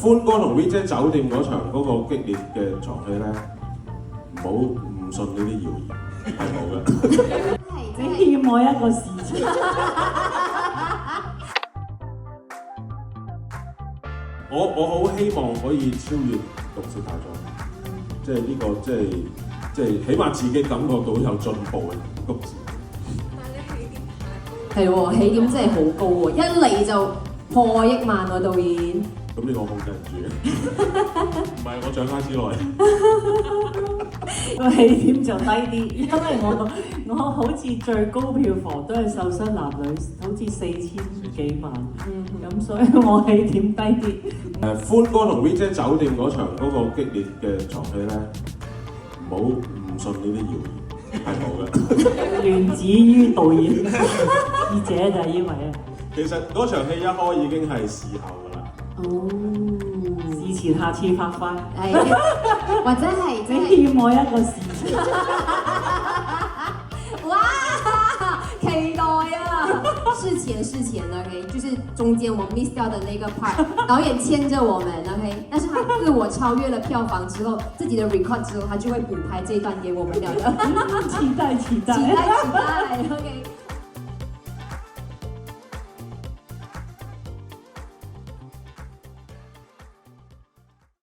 歡哥同 V 姐酒店嗰場嗰個激烈嘅床戲咧，唔信呢啲謠言，係冇嘅。你欠我一個事情。我好希望可以超越毒舌大狀，即係呢個即係起碼自己感覺到有進步嘅毒舌。係喎，起點真係好高喎，一嚟就破億萬喎，導演。咁呢個我控制唔住嘅，唔係我掌握之內。個起點就低啲，因為我好似最高票房都係《瘦身男女》，好似4000幾萬，咁所以我起點低啲。歡哥同 V 姐酒店嗰場嗰個激烈嘅床戲咧，唔信呢啲謠言，係冇嘅。亂指於導演，記者就係因為啊。其實嗰場戲一開已經係事後㗎啦。哦，事前下次拍翻，係，或者係你欠我一個事情。哇，期待啊！事前 OK， 就是中間我 miss 掉的那個 part， 導演牽着我們 OK， 但是他自我超越了票房之後，自己的 record 之後，他就會補拍這一段給我們兩個。期待。